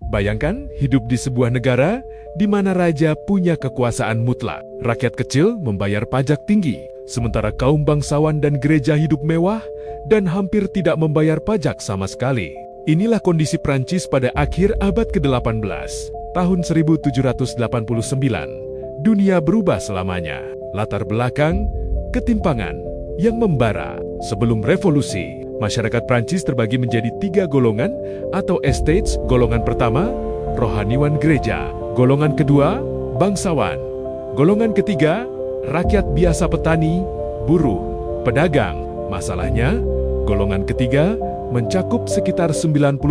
Bayangkan hidup di sebuah negara di mana raja punya kekuasaan mutlak. Rakyat kecil membayar pajak tinggi, sementara kaum bangsawan dan gereja hidup mewah dan hampir tidak membayar pajak sama sekali. Inilah kondisi Prancis pada akhir abad ke-18, tahun 1789. Dunia berubah selamanya. Latar belakang, ketimpangan yang membara. Sebelum revolusi, masyarakat Prancis terbagi menjadi 3 golongan atau estates. Golongan pertama, rohaniwan gereja. Golongan kedua, bangsawan. Golongan ketiga, rakyat biasa petani, buruh, pedagang. Masalahnya, golongan ketiga mencakup sekitar 97%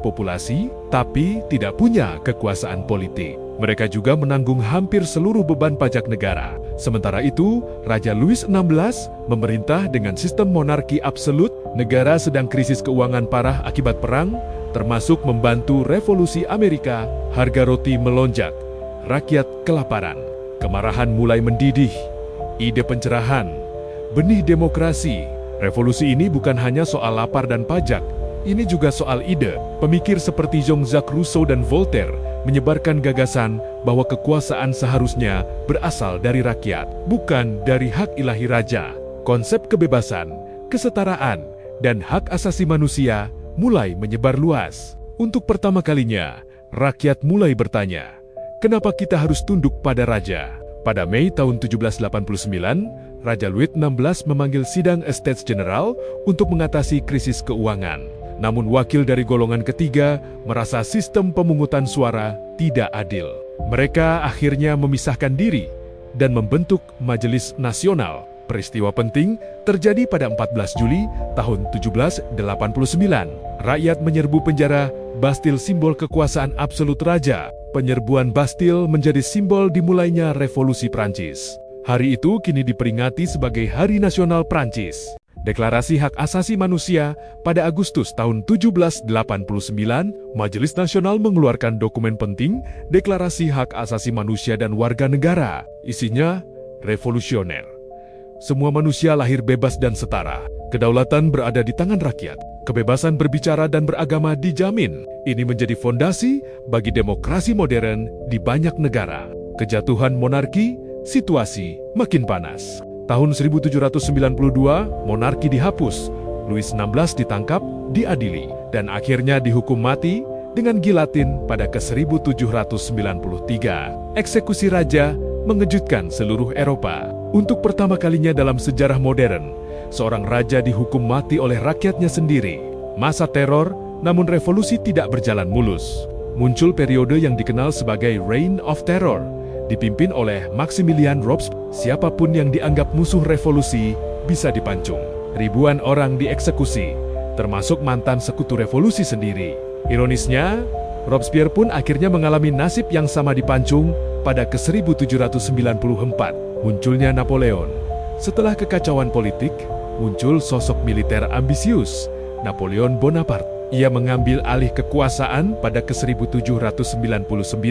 populasi, tapi tidak punya kekuasaan politik. Mereka juga menanggung hampir seluruh beban pajak negara. Sementara itu, Raja Louis XVI memerintah dengan sistem monarki absolut. Negara sedang krisis keuangan parah akibat perang, termasuk membantu revolusi Amerika. Harga roti melonjak, rakyat kelaparan. Kemarahan mulai mendidih. Ide pencerahan, benih demokrasi. Revolusi ini bukan hanya soal lapar dan pajak, ini juga soal ide. Pemikir seperti Jean-Jacques Rousseau dan Voltaire menyebarkan gagasan bahwa kekuasaan seharusnya berasal dari rakyat, bukan dari hak ilahi raja. Konsep kebebasan, kesetaraan, dan hak asasi manusia mulai menyebar luas. Untuk pertama kalinya, rakyat mulai bertanya, kenapa kita harus tunduk pada raja? Pada Mei tahun 1789, Raja Louis XVI memanggil sidang Estates General untuk mengatasi krisis keuangan. Namun wakil dari golongan ketiga merasa sistem pemungutan suara tidak adil. Mereka akhirnya memisahkan diri dan membentuk Majelis Nasional. Peristiwa penting terjadi pada 14 Juli tahun 1789. Rakyat menyerbu penjara Bastille, simbol kekuasaan absolut raja. Penyerbuan Bastille menjadi simbol dimulainya revolusi Prancis. Hari itu kini diperingati sebagai Hari Nasional Prancis. Deklarasi Hak Asasi Manusia pada Agustus tahun 1789, Majelis Nasional mengeluarkan dokumen penting, Deklarasi Hak Asasi Manusia dan Warga Negara. Isinya revolusioner. Semua manusia lahir bebas dan setara. Kedaulatan berada di tangan rakyat. Kebebasan berbicara dan beragama dijamin. Ini menjadi fondasi bagi demokrasi modern di banyak negara. Kejatuhan monarki, situasi makin panas. Tahun 1792, monarki dihapus. Louis XVI ditangkap, diadili, dan akhirnya dihukum mati dengan gilatin pada ke-1793. Eksekusi raja mengejutkan seluruh Eropa. Untuk pertama kalinya dalam sejarah modern, seorang raja dihukum mati oleh rakyatnya sendiri. Masa teror, namun revolusi tidak berjalan mulus. Muncul periode yang dikenal sebagai Reign of Terror, dipimpin oleh Maximilian Robespierre. Siapapun yang dianggap musuh revolusi bisa dipancung. Ribuan orang dieksekusi, termasuk mantan sekutu revolusi sendiri. Ironisnya, Robespierre pun akhirnya mengalami nasib yang sama, dipancung pada ke-1794. Munculnya Napoleon. Setelah kekacauan politik, muncul sosok militer ambisius, Napoleon Bonaparte. Ia mengambil alih kekuasaan pada ke-1799.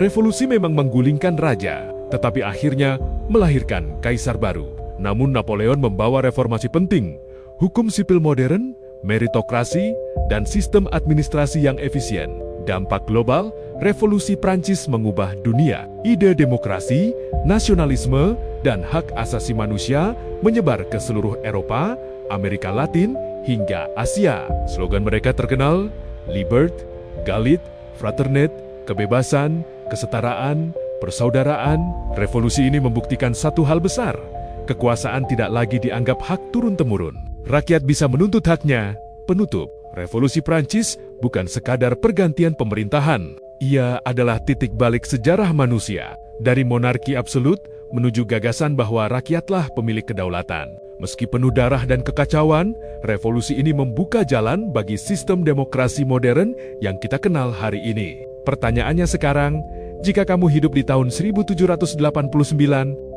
Revolusi memang menggulingkan raja, tetapi akhirnya melahirkan kaisar baru. Namun Napoleon membawa reformasi penting, hukum sipil modern, meritokrasi, dan sistem administrasi yang efisien. Dampak global, revolusi Prancis mengubah dunia. Ide demokrasi, nasionalisme, dan hak asasi manusia menyebar ke seluruh Eropa, Amerika Latin, hingga Asia. Slogan mereka terkenal, Liberté, Égalité, Fraternité, kebebasan, kesetaraan, persaudaraan. Revolusi ini membuktikan satu hal besar, kekuasaan tidak lagi dianggap hak turun-temurun. Rakyat bisa menuntut haknya. Penutup, revolusi Prancis bukan sekadar pergantian pemerintahan. Ia adalah titik balik sejarah manusia, dari monarki absolut menuju gagasan bahwa rakyatlah pemilik kedaulatan. Meski penuh darah dan kekacauan, revolusi ini membuka jalan bagi sistem demokrasi modern yang kita kenal hari ini. Pertanyaannya sekarang, jika kamu hidup di tahun 1789,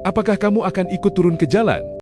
apakah kamu akan ikut turun ke jalan?